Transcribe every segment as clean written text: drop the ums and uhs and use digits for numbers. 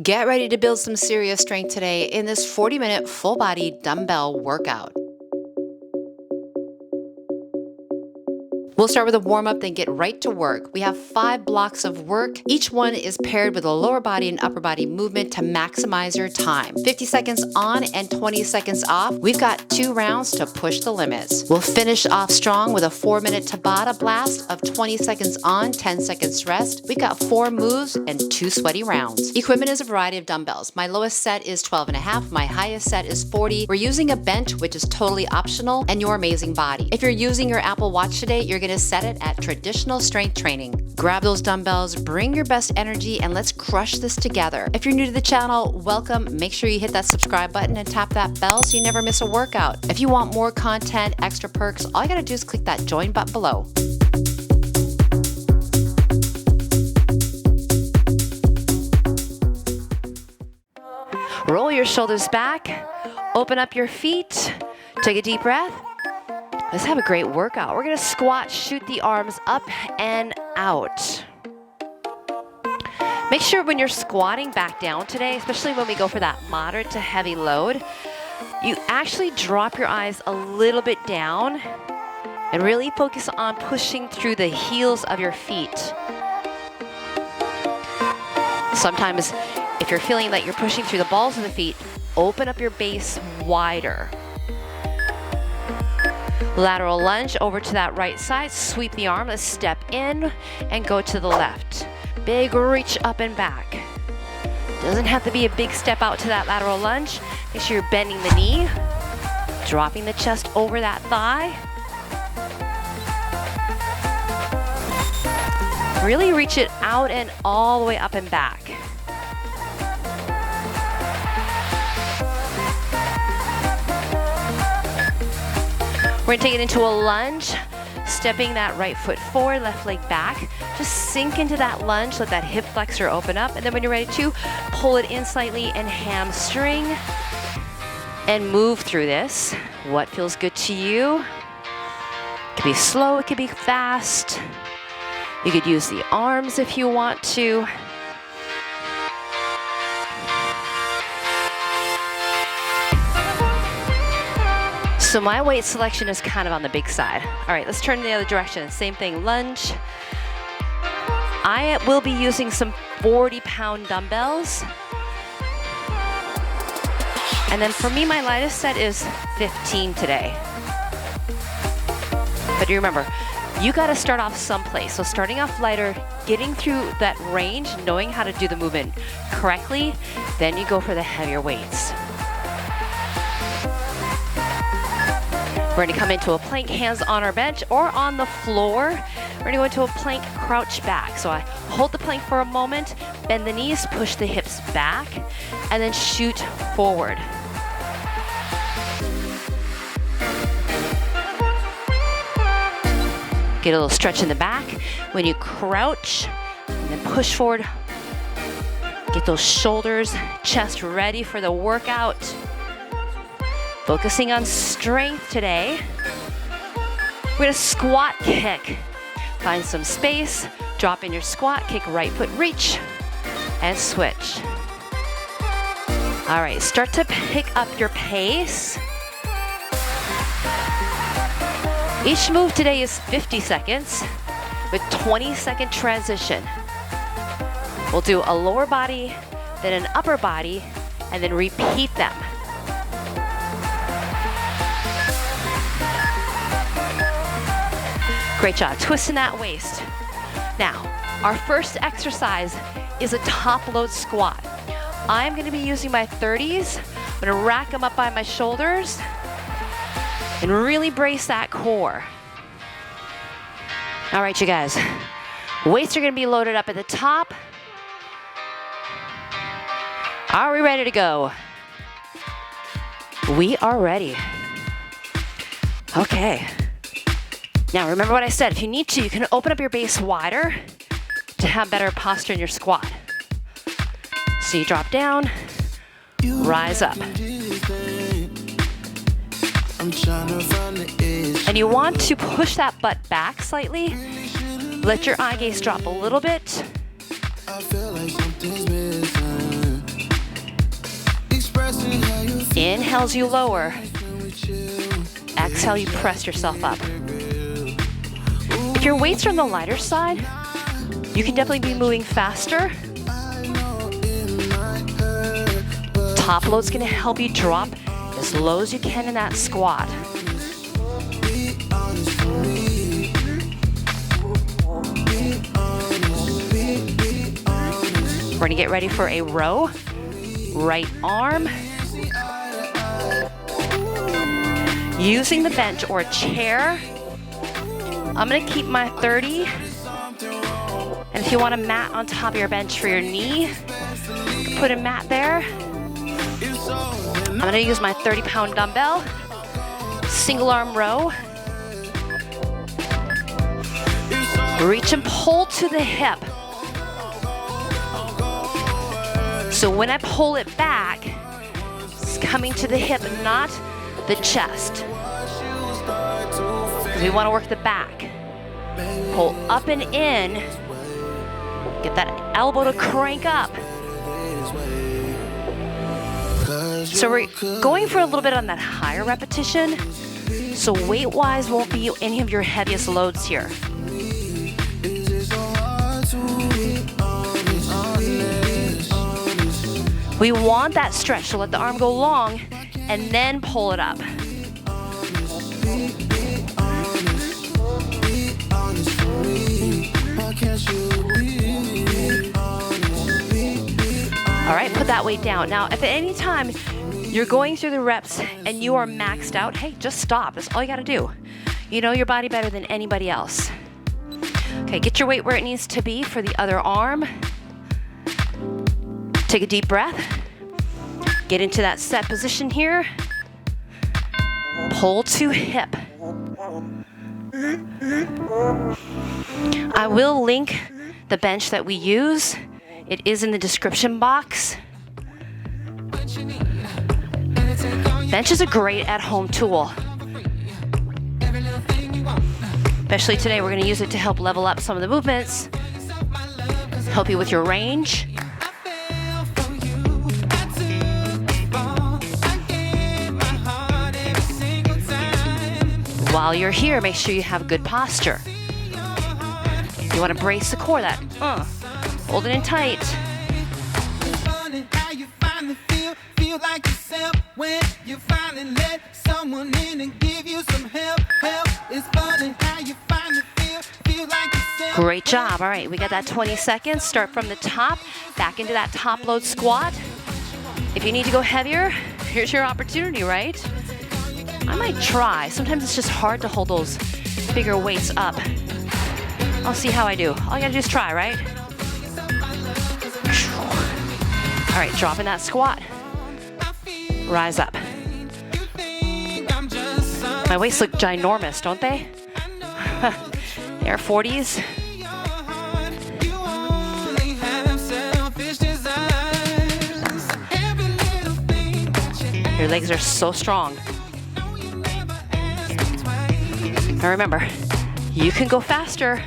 Get ready to build some serious strength today in this 40-minute full body dumbbell workout. We'll start with a warm-up, then get right to work. We have 5 blocks of work. Each one is paired with a lower body and upper body movement to maximize your time. 50 seconds on and 20 seconds off. We've got 2 rounds to push the limits. We'll finish off strong with a 4-minute Tabata blast of 20 seconds on, 10 seconds rest. We've got 4 moves and 2 sweaty rounds. Equipment is a variety of dumbbells. My lowest set is 12.5. My highest set is 40. We're using a bench, which is totally optional, and your amazing body. If you're using your Apple Watch today, you're going to set it at traditional strength training. Grab those dumbbells, bring your best energy, and let's crush this together. If you're new to the channel, welcome. Make sure you hit that subscribe button and tap that bell so you never miss a workout. If you want more content, extra perks, all you gotta do is click that join button below. Roll your shoulders back, open up your feet, take a deep breath. Let's have a great workout. We're gonna squat, shoot the arms up and out. Make sure when you're squatting back down today, especially when we go for that moderate to heavy load, you actually drop your eyes a little bit down and really focus on pushing through the heels of your feet. Sometimes if you're feeling that you're pushing through the balls of the feet, open up your base wider. Lateral lunge over to that right side, sweep the arm, let's step in and go to the left. Big reach up and back. Doesn't have to be a big step out to that lateral lunge. Make sure you're bending the knee, dropping the chest over that thigh. Really reach it out and all the way up and back. We're gonna take it into a lunge, stepping that right foot forward, left leg back. Just sink into that lunge, let that hip flexor open up, and then when you're ready to, pull it in slightly and hamstring, and move through this. What feels good to you? It could be slow, it could be fast. You could use the arms if you want to. So my weight selection is kind of on the big side. All right, let's turn the other direction. Same thing, lunge. I will be using some 40-pound dumbbells. And then for me, my lightest set is 15 today. But you remember, you gotta start off someplace. So starting off lighter, getting through that range, knowing how to do the movement correctly, then you go for the heavier weights. We're gonna come into a plank, hands on our bench or on the floor. We're gonna go into a plank, crouch back. So I hold the plank for a moment, bend the knees, push the hips back, and then shoot forward. Get a little stretch in the back. When you crouch, and then push forward. Get those shoulders, chest ready for the workout. Focusing on strength today. We're gonna squat kick. Find some space, drop in your squat, kick right foot, reach, and switch. All right, start to pick up your pace. Each move today is 50 seconds with 20-second transition. We'll do a lower body, then an upper body, and then repeat them. Great job, twisting that waist. Now, our first exercise is a top load squat. I'm gonna be using my 30s. I'm gonna rack them up by my shoulders and really brace that core. All right, you guys, weights are gonna be loaded up at the top. Are we ready to go? We are ready. Okay. Now, remember what I said, if you need to, you can open up your base wider to have better posture in your squat. So you drop down, rise up. And you want to push that butt back slightly. Let your eye gaze drop a little bit. Inhale as you lower. Exhale, you press yourself up. If your weights are on the lighter side, you can definitely be moving faster. Top load's gonna help you drop as low as you can in that squat. We're gonna get ready for a row. Right arm. Using the bench or a chair. I'm gonna keep my 30. And if you want a mat on top of your bench for your knee, put a mat there. I'm gonna use my 30-pound dumbbell. Single arm row. Reach and pull to the hip. So when I pull it back, it's coming to the hip, not the chest. Because we want to work the back. Pull up and in. Get that elbow to crank up. So we're going for a little bit on that higher repetition. So weight-wise won't be any of your heaviest loads here. We want that stretch, so let the arm go long and then pull it up. All right, put that weight down. Now, if at any time you're going through the reps and you are maxed out, hey, just stop. That's all you gotta do. You know your body better than anybody else. Okay, get your weight where it needs to be for the other arm. Take a deep breath. Get into that set position here. Pull to hip. I will link the bench that we use. It is in the description box. Bench is a great at-home tool. Especially today, we're going to use it to help level up some of the movements, help you with your range. While you're here, make sure you have good posture. You want to brace the core, that hold it in tight. Great job. All right, we got that 20 seconds. Start from the top, back into that top load squat. If you need to go heavier, here's your opportunity, right? I might try. Sometimes it's just hard to hold those bigger weights up. I'll see how I do. All you gotta do is try, right? All right, drop in that squat. Rise up. My weights look ginormous, don't they? They're 40s. Your legs are so strong. Now remember, you can go faster.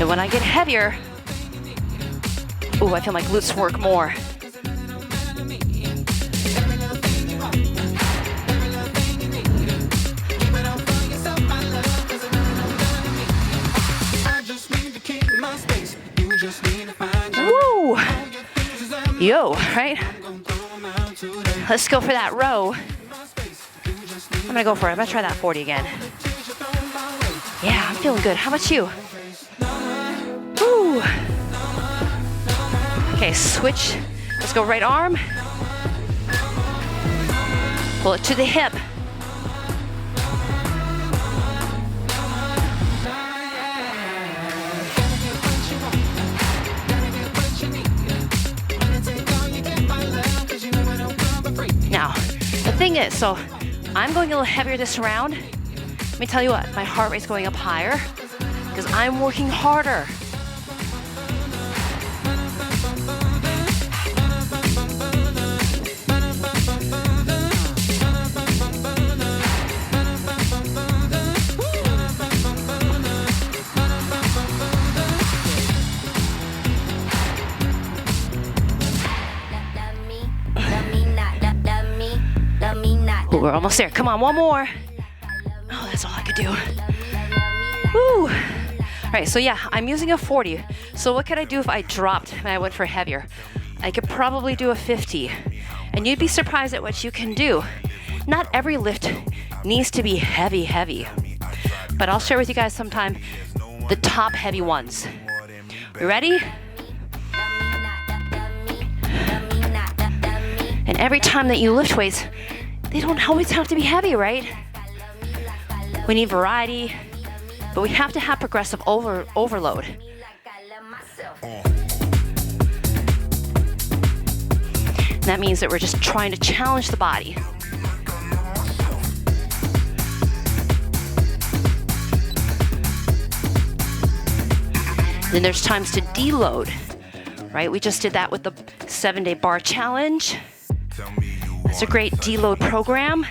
And when I get heavier, ooh, I feel my glutes work more. Woo! Yo, right? Let's go for that row. I'm gonna go for it. I'm gonna try that 40 again. Yeah, I'm feeling good. How about you? Woo! Okay, switch. Let's go right arm. Pull it to the hip. Now, the thing is, so I'm going a little heavier this round. Let me tell you what, my heart rate's going up higher because I'm working harder. Ooh, we're almost there. Come on, one more. Oh, that's all I could do. Woo. All right, so yeah, I'm using a 40. So what could I do if I dropped and I went for heavier? I could probably do a 50. And you'd be surprised at what you can do. Not every lift needs to be heavy, heavy. But I'll share with you guys sometime the top heavy ones. We ready? And every time that you lift weights, they don't always have to be heavy, right? We need variety, but we have to have progressive overload. And that means that we're just trying to challenge the body. Then there's times to deload, right? We just did that with the 7-day bar challenge. It's a great deload program.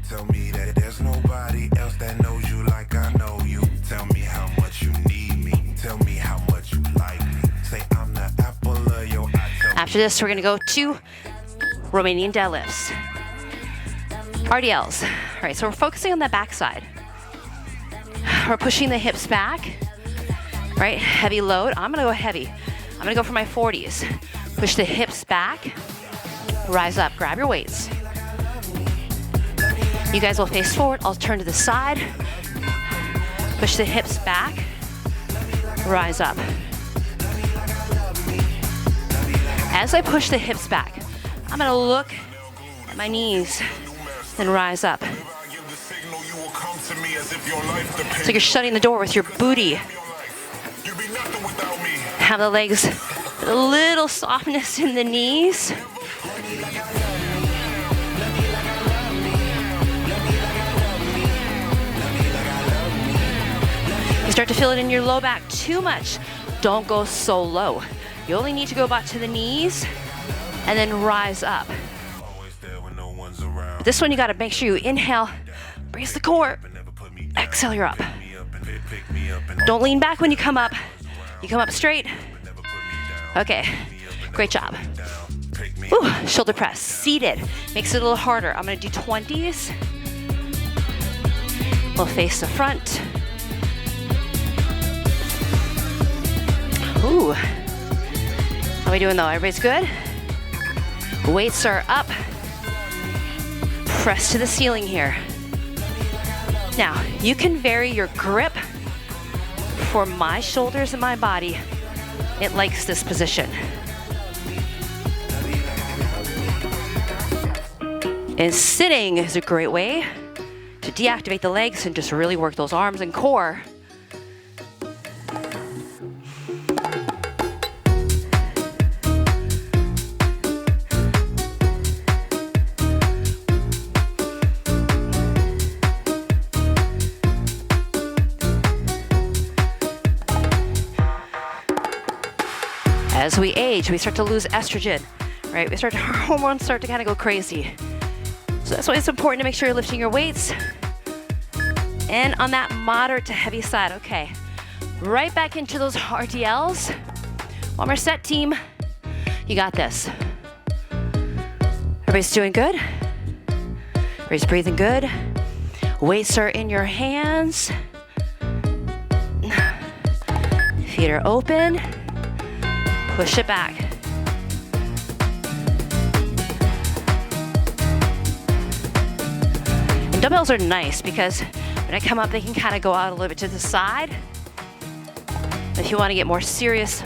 Tell me that there's nobody else that knows you like I know you. Tell me how much you need me. Tell me how much you like me. Say I'm the apple of your eye. After this, we're gonna go to Romanian deadlifts. RDLs. All right, so we're focusing on the backside. We're pushing the hips back, right? Heavy load. I'm gonna go heavy. I'm gonna go for my 40s. Push the hips back. Rise up, grab your weights. You guys will face forward. I'll turn to the side. Push the hips back. Rise up. As I push the hips back, I'm gonna look at my knees, then rise up. So you're shutting the door with your booty. Have the legs, a little softness in the knees. You start to feel it in your low back too much. Don't go so low. You only need to go back to the knees and then rise up. This one you gotta make sure you inhale, brace the core, exhale, you're up. Don't lean back when you come up. You come up straight. Okay, great job. Ooh, shoulder press, seated. Makes it a little harder. I'm gonna do 20s. We'll face the front. Ooh. How are we doing though? Everybody's good? Weights are up. Press to the ceiling here. Now, you can vary your grip. For my shoulders and my body, it likes this position. And sitting is a great way to deactivate the legs and just really work those arms and core. As we age, we start to lose estrogen, right? Our hormones start to kind of go crazy. So that's why it's important to make sure you're lifting your weights. And on that moderate to heavy side, okay. Right back into those RDLs. One more set, team. You got this. Everybody's doing good? Everybody's breathing good? Weights are in your hands. Feet are open. Push it back. And dumbbells are nice because when I come up, they can kind of go out a little bit to the side. If you want to get more serious,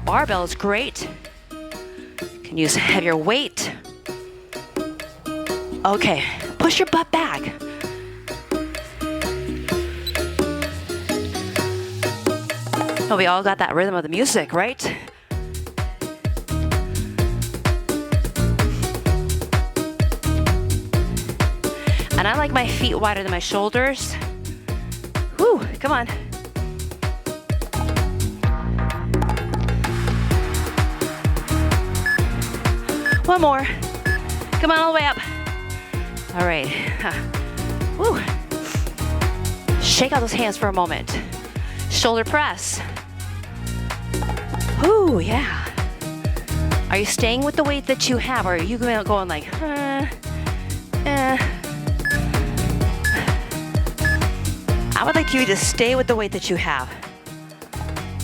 barbell is great. You can use heavier weight. Okay, push your butt back. Oh, we all got that rhythm of the music, right? And I like my feet wider than my shoulders. Whew, come on. One more. Come on, all the way up. All right. Woo. Shake out those hands for a moment. Shoulder press. Ooh, yeah. Are you staying with the weight that you have, or are you going like, I would like you to stay with the weight that you have.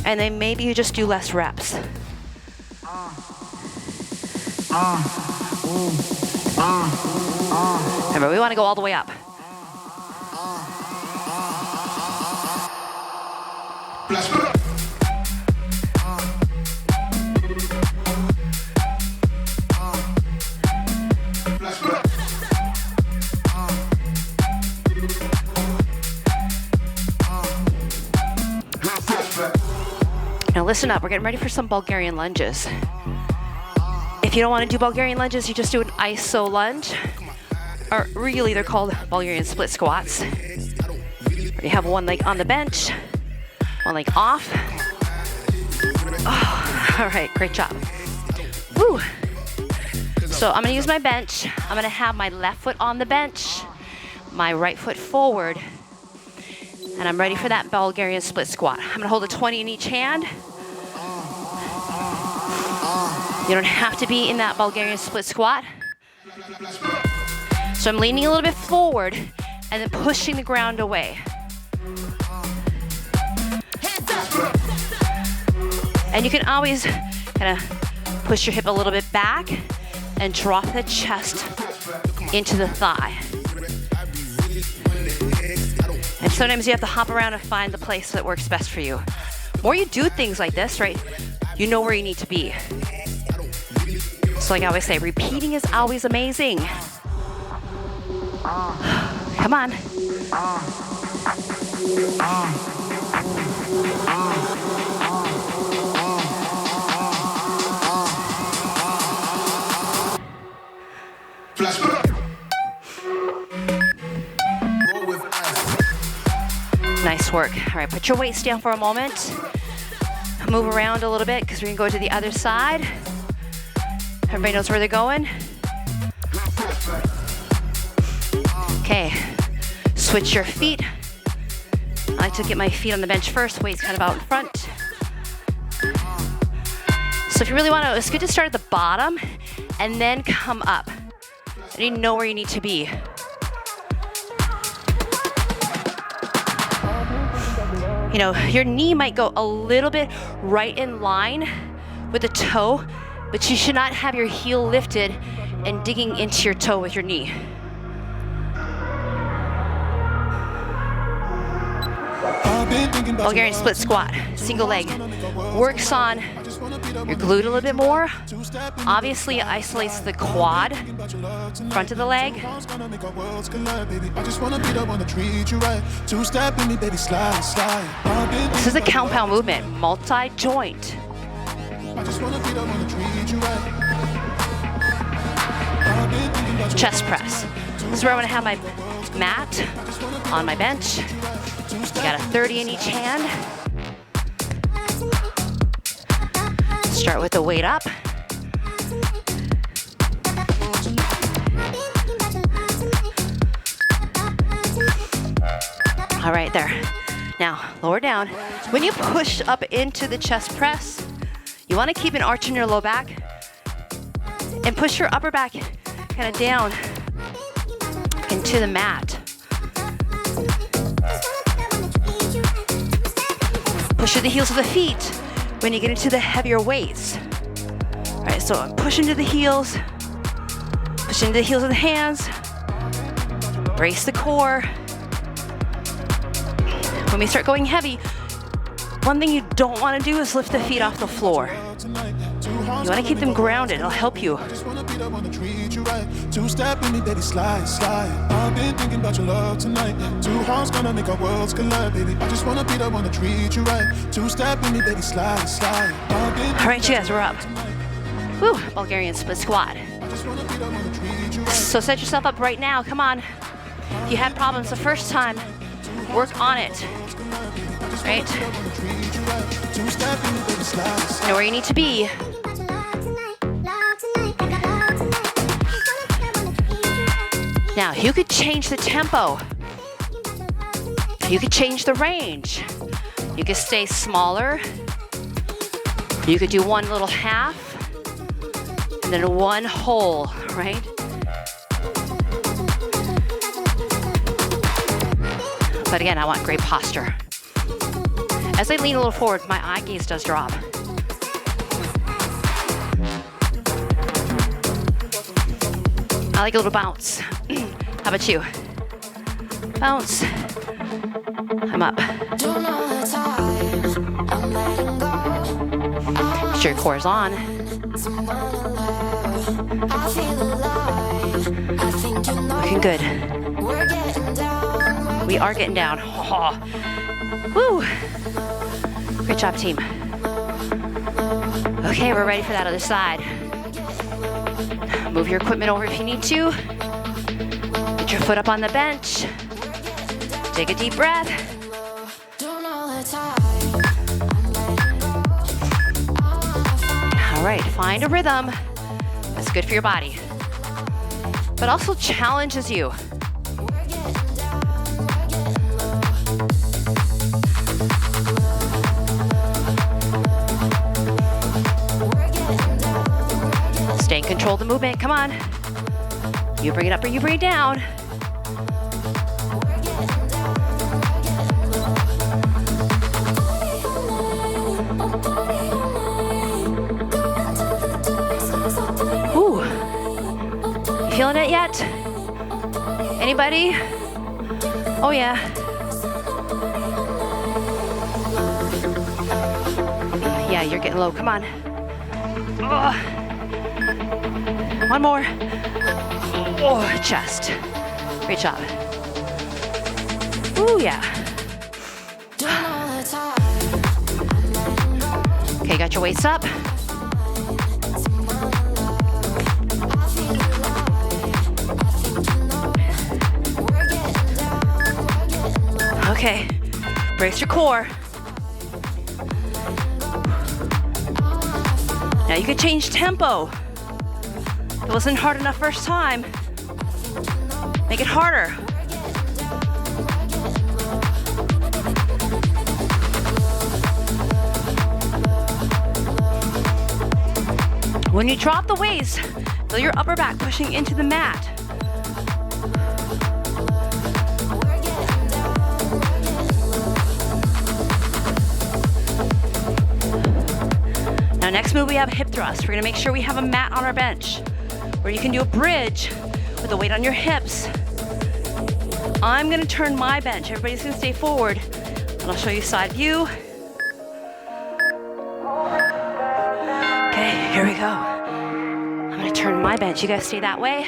And then maybe you just do less reps. Remember, we want to go all the way up. Now listen up, we're getting ready for some Bulgarian lunges. If you don't want to do Bulgarian lunges, you just do an iso lunge. Or really, they're called Bulgarian split squats. You have one leg on the bench, one leg off. Oh, all right, great job. Woo. So I'm gonna use my bench. I'm gonna have my left foot on the bench, my right foot forward, and I'm ready for that Bulgarian split squat. I'm gonna hold a 20 in each hand. You don't have to be in that Bulgarian split squat. So I'm leaning a little bit forward and then pushing the ground away. And you can always kind of push your hip a little bit back and drop the chest into the thigh. And sometimes you have to hop around and find the place that works best for you. The more you do things like this, right, you know where you need to be. So like I always say, repeating is always amazing. Come on. Nice work. All right, put your weights down for a moment. Move around a little bit because we're gonna go to the other side. Everybody knows where they're going? Okay, switch your feet. I like to get my feet on the bench first, weights kind of out in front. So if you really want to, it's good to start at the bottom and then come up. And you know where you need to be. You know, your knee might go a little bit right in line with the toe, but you should not have your heel lifted and digging into your toe with your knee. Bulgarian split squat, single leg. Works on your glute a little bit more. Obviously it isolates the quad, front of the leg. This is a compound movement, multi-joint. Chest press. This is where I'm gonna have my mat on my bench. You got a 30 in each hand. Start with the weight up. All right, there. Now, lower down. When you push up into the chest press, you want to keep an arch in your low back and push your upper back kind of down into the mat. Push to the heels of the feet when you get into the heavier weights. All right, so I'm pushing to the heels, pushing to the heels of the hands, brace the core. When we start going heavy, one thing you don't want to do is lift the feet off the floor. You want to keep them grounded. It'll help you. Two-step in me, baby, slide, slide. I've been thinking about your love tonight. Two hearts gonna make our worlds collide, baby. I just wanna be the one to treat you right. Two-step in me, baby, slide, slide. All right, you guys, we're up. Woo, Bulgarian split squat. So set yourself up right now. Come on. If you had problems the first time, work on it. Right? Know where you need to be. Now, you could change the tempo. You could change the range. You could stay smaller. You could do one little half, and then one whole, right? But again, I want great posture. As I lean a little forward, my eye gaze does drop. I like a little bounce. How about you? Bounce. I'm up. Make sure your core is on. Looking good. We are getting down. Oh. Woo. Great job, team. Okay, we're ready for that other side. Move your equipment over if you need to. Get your foot up on the bench. Take a deep breath. All right, find a rhythm that's good for your body, but also challenges you. Stay in control of the movement, come on. You bring it up or you bring it down. Ooh. You feeling it yet? Anybody? Oh yeah. Yeah, you're getting low, come on. Ugh. One more. Oh, chest. Great job. Ooh, yeah. Okay, got your weights up. Okay, brace your core. Now you can change tempo. If it wasn't hard enough first time, make it harder. When you drop the weights, feel your upper back pushing into the mat. Now next move we have hip thrust. We're gonna make sure we have a mat on our bench where you can do a bridge with the weight on your hips. I'm gonna turn my bench. Everybody's gonna stay forward and I'll show you side view. Okay, here we go. I'm gonna turn my bench. You guys stay that way.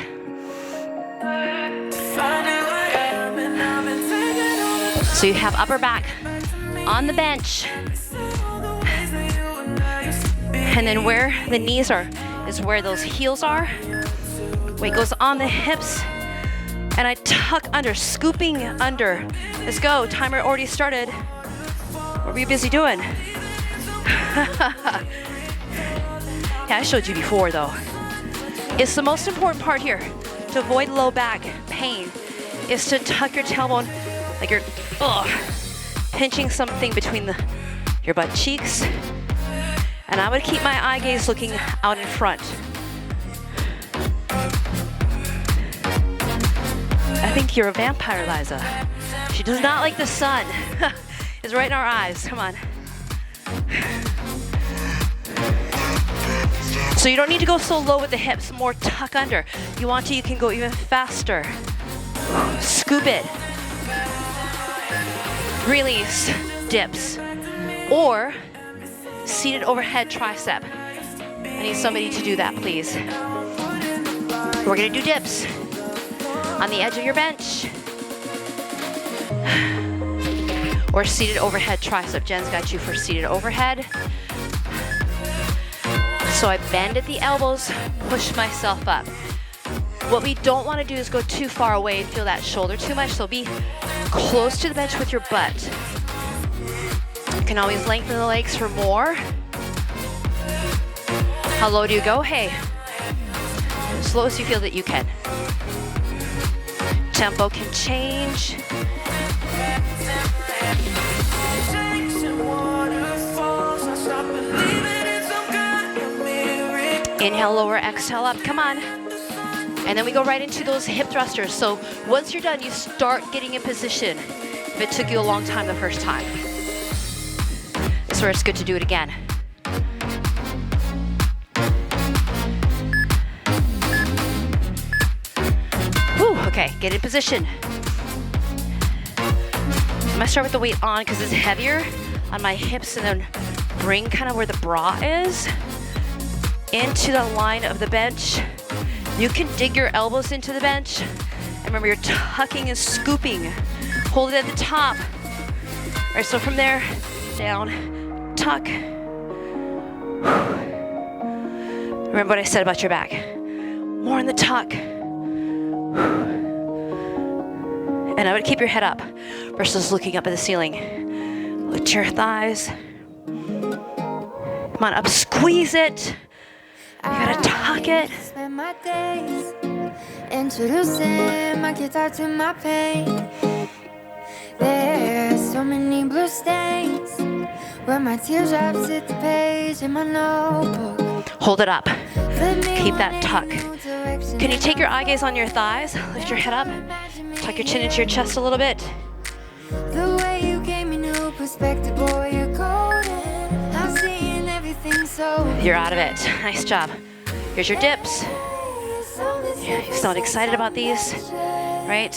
So you have upper back on the bench. And then where the knees are is where those heels are. Weight goes on the hips. And I tuck under, scooping under. Let's go, timer already started. What were you busy doing? Yeah, I showed you before though. It's the most important part here to avoid low back pain is to tuck your tailbone like you're pinching something between your butt cheeks. And I would keep my eye gaze looking out in front. I think you're a vampire, Liza. She does not like the sun. It's right in our eyes, come on. So you don't need to go so low with the hips, more tuck under. You want to, you can go even faster. Scoop it. Release, dips. Or seated overhead tricep. I need somebody to do that, please. We're gonna do dips on the edge of your bench. Or seated overhead tricep. Jen's got you for seated overhead. So I bend at the elbows, push myself up. What we don't want to do is go too far away and feel that shoulder too much, so be close to the bench with your butt. You can always lengthen the legs for more. How low do you go? Hey, as slow as you feel that you can. Tempo can change. Inhale, lower, exhale up, come on. And then we go right into those hip thrusters. So once you're done, you start getting in position. if it took you a long time the first time. This is where it's good to do it again. Whew, okay, get in position. I'm gonna start with the weight on because it's heavier on my hips, and then bring kind of where the bra is into the line of the bench. You can dig your elbows into the bench. And remember, you're tucking and scooping. Hold it at the top. All right, so from there, down, tuck. Remember what I said about your back. More in the tuck. And I would keep your head up versus looking up at the ceiling. Lift your thighs. Come on up, squeeze it. You gotta tuck it. Spend my days introducing my guitar to my pain. There's so many blue stains where my teardrops hit the page in my notebook. Hold it up. Keep that tuck. Can you take your eye gaze on your thighs? Lift your head up. Tuck your chin into your chest a little bit. The way you gave me new perspective, boy, you're golden. I'm seeing everything so. You're out of it. Nice job. Here's your dips. Yeah, you sound excited about these, right?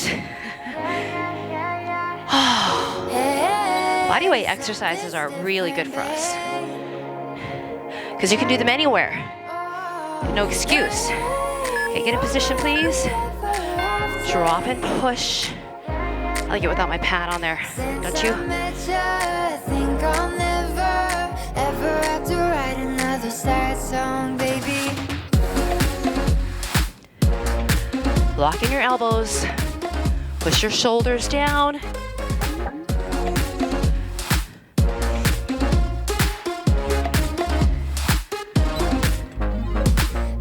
Bodyweight exercises are really good for us because you can do them anywhere. No excuse. Okay, get in position, please. Drop and push. I like it without my pad on there, don't you? Think I'll never, ever have to write another sad song, baby. Lock in your elbows. Push your shoulders down.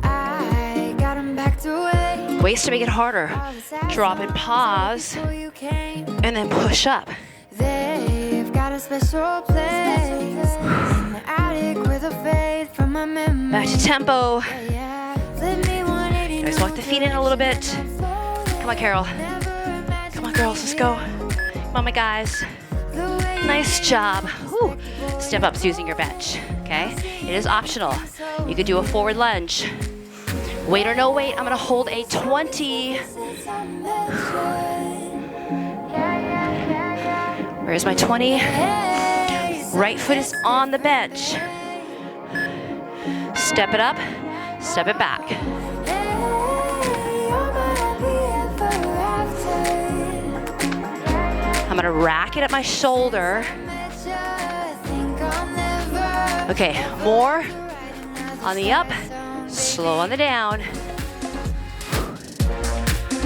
I got 'em backed away. Ways to make it harder. Drop and pause, and then push up. They've got a special place in the attic with a fade from my memory. Back to tempo. Yeah, let me 180. Guys, walk the feet in a little bit. Come on, Carol. Come on, girls, let's go. Come on, my guys. Nice job. Whew. Step ups using your bench, okay? It is optional. You could do a forward lunge. Weight or no weight, I'm gonna hold a 20. Where's my 20? Right foot is on the bench. Step it up, step it back. I'm gonna rack it at my shoulder. Okay, more on the up, slow on the down.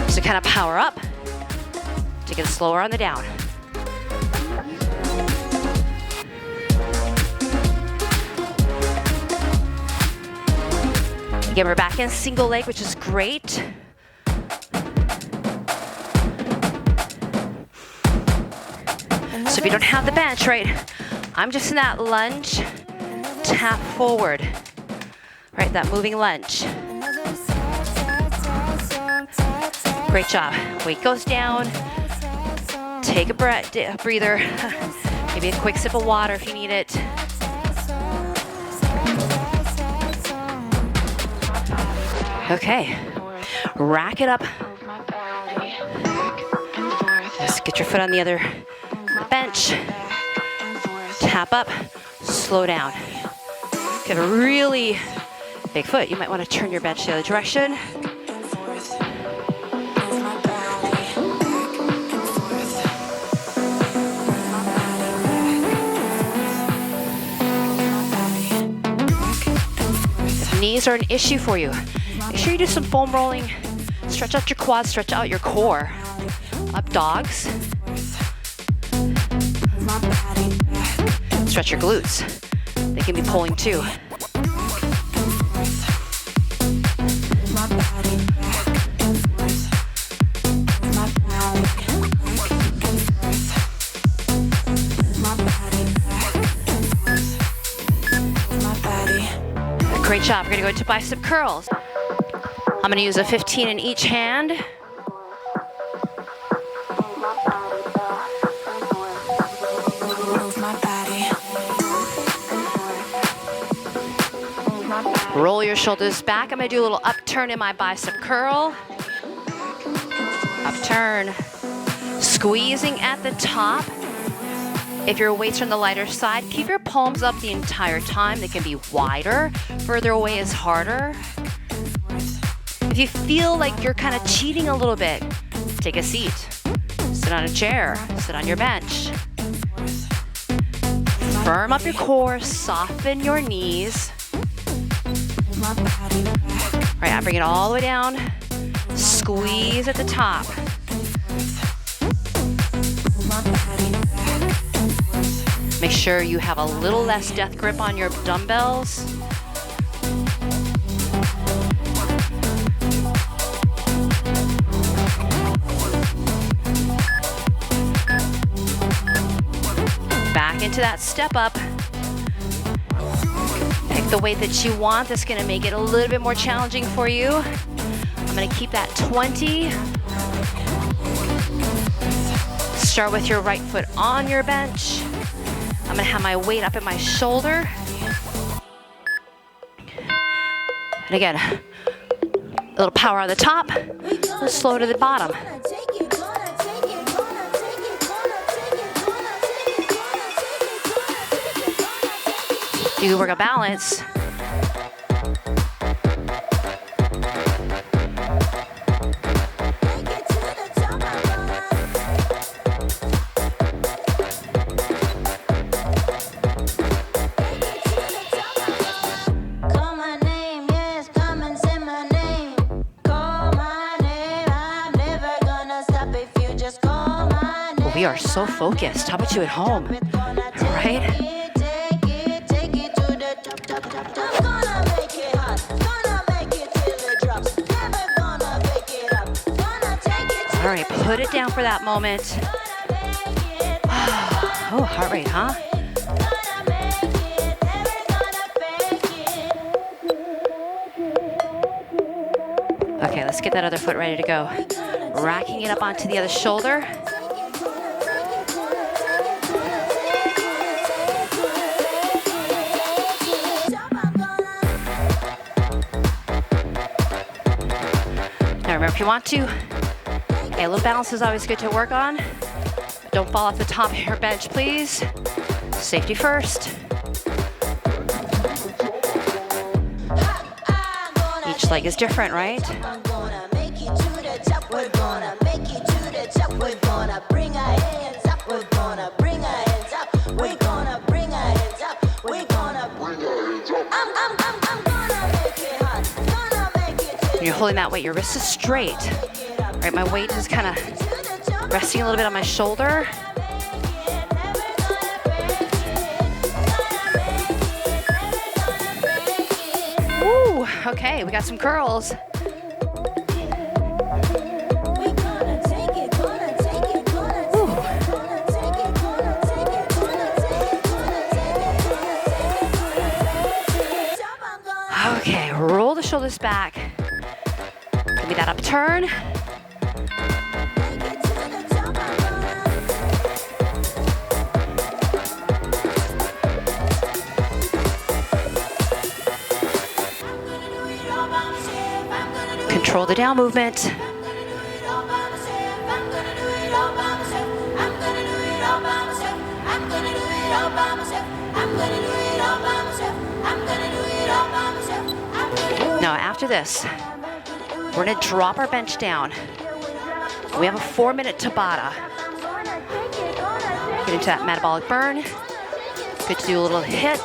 So kind of power up to get slower on the down. Again, we're back in single leg, which is great. So if you don't have the bench, right, I'm just in that lunge, tap forward, right, that moving lunge. Great job. Weight goes down. Take a breather. Maybe a quick sip of water if you need it. Okay, rack it up. Just get your foot on the other bench. Tap up, slow down. If you have a really big foot, you might want to turn your bench the other direction. Knees are an issue for you. Make sure you do some foam rolling. Stretch out your quads, stretch out your core. Up dogs. Stretch your glutes. They can be pulling too. Great job. We're gonna go into bicep curls. I'm gonna use a 15 in each hand. Roll your shoulders back. I'm gonna do a little upturn in my bicep curl. Upturn. Squeezing at the top. If your weights are on the lighter side, keep your palms up the entire time. They can be wider. Further away is harder. If you feel like you're kind of cheating a little bit, take a seat. Sit on a chair. Sit on your bench. Firm up your core. Soften your knees. All right, I bring it all the way down. Squeeze at the top. Make sure you have a little less death grip on your dumbbells. Back into that step up. Pick the weight that you want. That's gonna make it a little bit more challenging for you. I'm gonna keep that 20. Start with your right foot on your bench. I'm gonna have my weight up at my shoulder. And again, a little power on the top, let's slow to the bottom. You can work a balance. We are so focused. How about you at home? All right. All right, put it down for that moment. Oh, heart rate, huh? Okay, let's get that other foot ready to go. Racking it up onto the other shoulder. Now remember, if you want to, a little balance is always good to work on. Don't fall off the top of your bench, please. Safety first. Each leg is different, right? When you're holding that weight, your wrist is straight. All right, my weight is kind of resting a little bit on my shoulder. Woo, okay, we got some curls. Okay, roll the shoulders back. Give me that upturn. Control the down movement. Now after this, we're gonna drop our bench down. We have a 4-minute Tabata. Get into that metabolic burn. Good to do a little hit.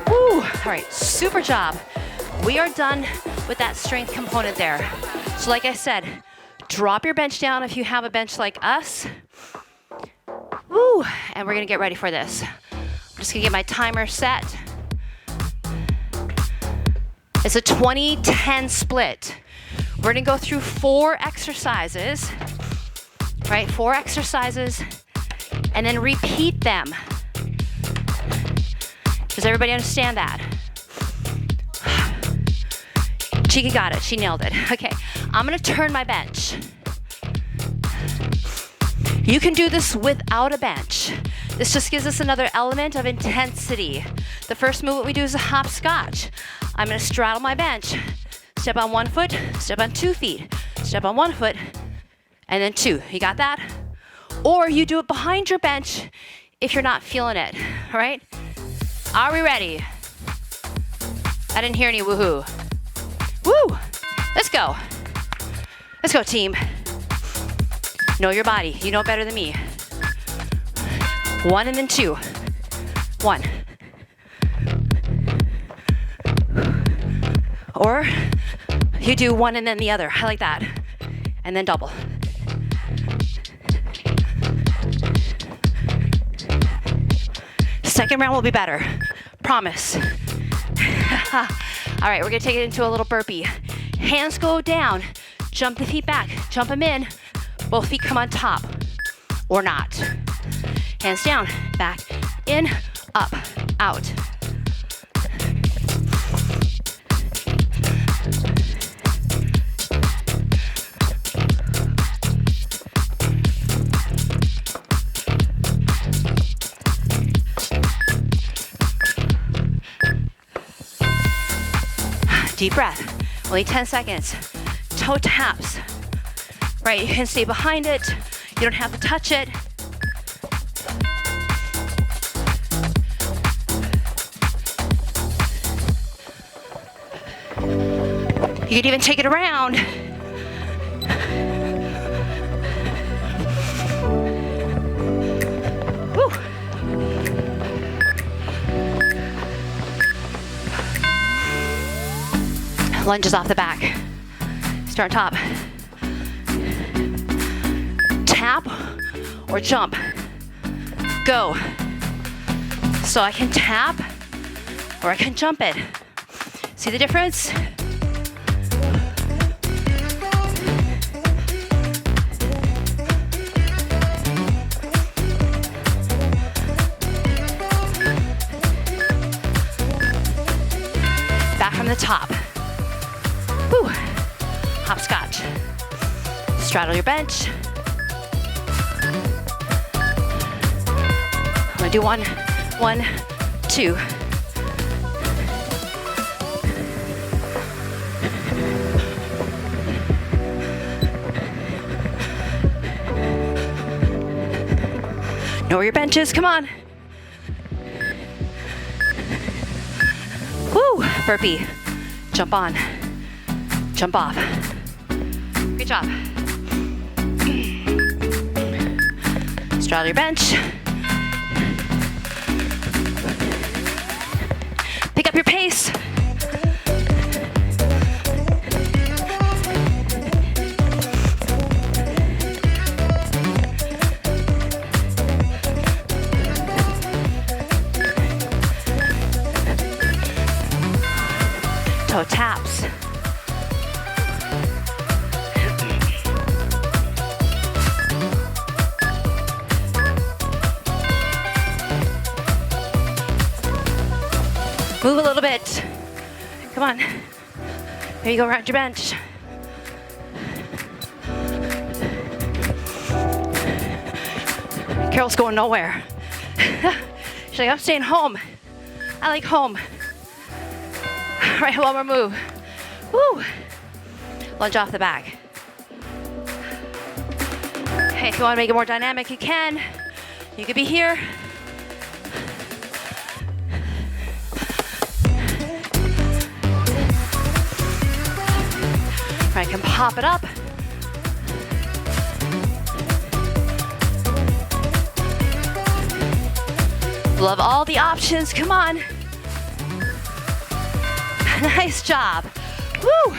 Woo, all right, super job. We are done with that strength component there. So like I said, drop your bench down if you have a bench like us. Woo, and we're gonna get ready for this. I'm just gonna get my timer set. It's a 20-10 split. We're gonna go through 4 exercises, right? 4 exercises, and then repeat them. Does everybody understand that? Chika got it, she nailed it. Okay, I'm gonna turn my bench. You can do this without a bench. This just gives us another element of intensity. The first movement we do is a hopscotch. I'm gonna straddle my bench. Step on 1 foot, step on 2 feet. Step on 1 foot, and then 2. You got that? Or you do it behind your bench if you're not feeling it, all right? Are we ready? I didn't hear any woohoo. Woo! Let's go. Let's go, team. Know your body. You know it better than me. 1 and then 2. 1. Or you do 1 and then the other. I like that. And then double. Second round will be better. Promise. All right, we're gonna take it into a little burpee. Hands go down. Jump the feet back. Jump them in. Both feet come on top. Or not. Hands down, back, in, up, out. Deep breath, only 10 seconds. Toe taps. Right, you can stay behind it. You don't have to touch it. You can even take it around. Woo. Lunges off the back. Start top. Tap or jump. Go. So I can tap or I can jump it. See the difference? Back from the top. Woo. Hopscotch. Straddle your bench. I'm gonna do 1, 1, 2. Know where your bench is, come on. Woo, burpee. Jump on, jump off. Good job. Straddle your bench. Pick up your pace. Toe taps. Move a little bit. Come on. Here you go around your bench. Carol's going nowhere. She's like, I'm staying home. I like home. All right, one more move. Woo. Lunge off the back. Okay, if you want to make it more dynamic, you can. You could be here. I can pop it up. Love all the options, come on. Nice job. Woo!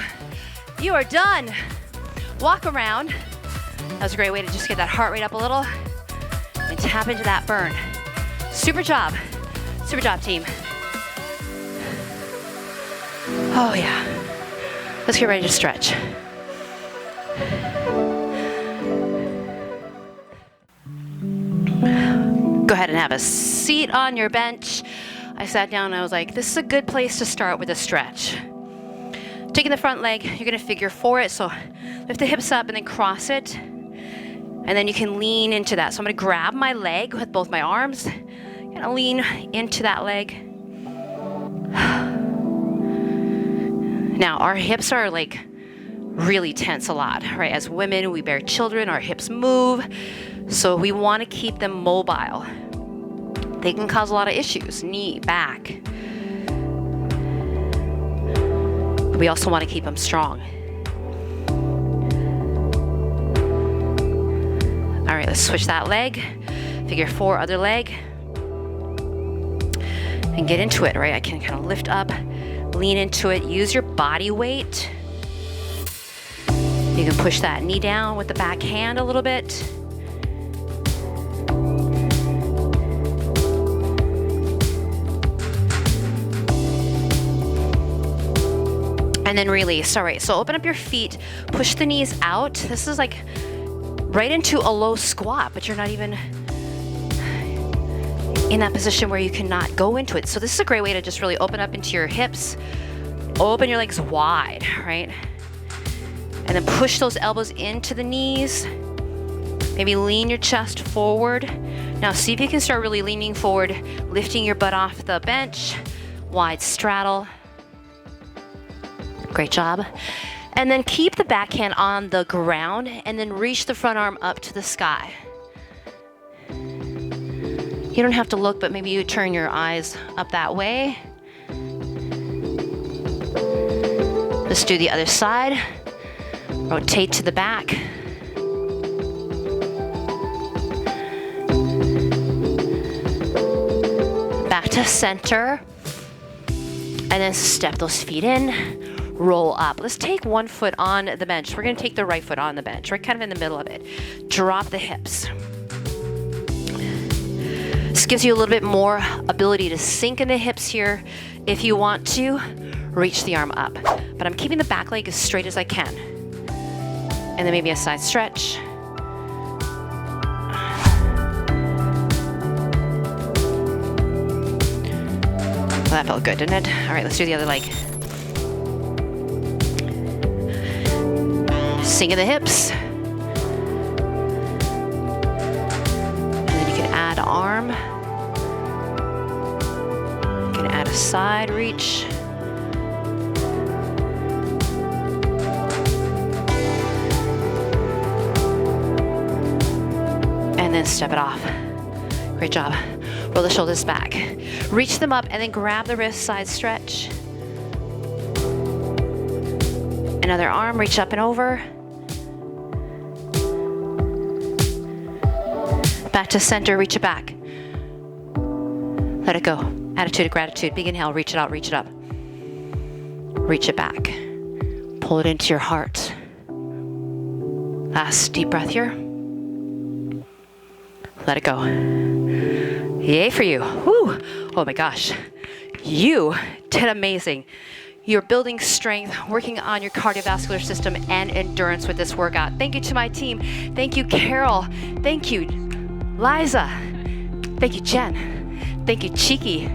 You are done. Walk around. That was a great way to just get that heart rate up a little and tap into that burn. Super job. Super job, team. Oh yeah. Let's get ready to stretch. Go ahead and have a seat on your bench. I sat down and I was like, this is a good place to start with a stretch. Taking the front leg, you're gonna figure 4 it. So lift the hips up and then cross it. And then you can lean into that. So I'm gonna grab my leg with both my arms. Gonna lean into that leg. Now, our hips are like really tense a lot, right? As women, we bear children, our hips move. So we wanna keep them mobile. They can cause a lot of issues, knee, back. But we also wanna keep them strong. All right, let's switch that leg. Figure 4, other leg. And get into it, right? I can kind of lift up, lean into it, use your body weight. You can push that knee down with the back hand a little bit. And then release. All right, so open up your feet, push the knees out. This is like right into a low squat, but you're not even in that position where you cannot go into it. So this is a great way to just really open up into your hips, open your legs wide, right? And then push those elbows into the knees. Maybe lean your chest forward. Now see if you can start really leaning forward, lifting your butt off the bench, wide straddle. Great job. And then keep the backhand on the ground and then reach the front arm up to the sky. You don't have to look, but maybe you turn your eyes up that way. Let's do the other side. Rotate to the back. Back to center. And then step those feet in. Roll up. Let's take one foot on the bench. We're going to take the right foot on the bench. We're kind of in the middle of it. Drop the hips. This gives you a little bit more ability to sink in the hips here. If you want to, reach the arm up. But I'm keeping the back leg as straight as I can. And then maybe a side stretch. Well, that felt good, didn't it? All right, let's do the other leg. Sink in the hips. And then you can add arm. You can add a side reach. And then step it off. Great job. Roll the shoulders back. Reach them up and then grab the wrist, side stretch. Another arm, reach up and over. Back to center, reach it back. Let it go. Attitude of gratitude. Big inhale, reach it out, reach it up. Reach it back. Pull it into your heart. Last deep breath here. Let it go. Yay for you. Woo. Oh my gosh. You did amazing. You're building strength, working on your cardiovascular system and endurance with this workout. Thank you to my team. Thank you, Carol. Thank you, Liza. Thank you, Jen. Thank you, Cheeky.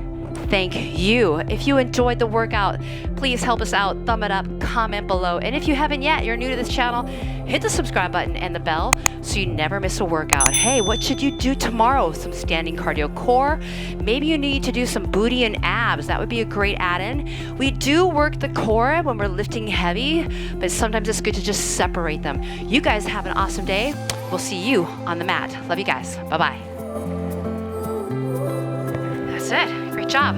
Thank you. If you enjoyed the workout, please help us out. Thumb it up, comment below. And if you haven't yet, you're new to this channel, hit the subscribe button and the bell so you never miss a workout. Hey, what should you do tomorrow? Some standing cardio core. Maybe you need to do some booty and abs. That would be a great add-in. We do work the core when we're lifting heavy, but sometimes it's good to just separate them. You guys have an awesome day. We'll see you on the mat. Love you guys. Bye-bye. That's it. Great job.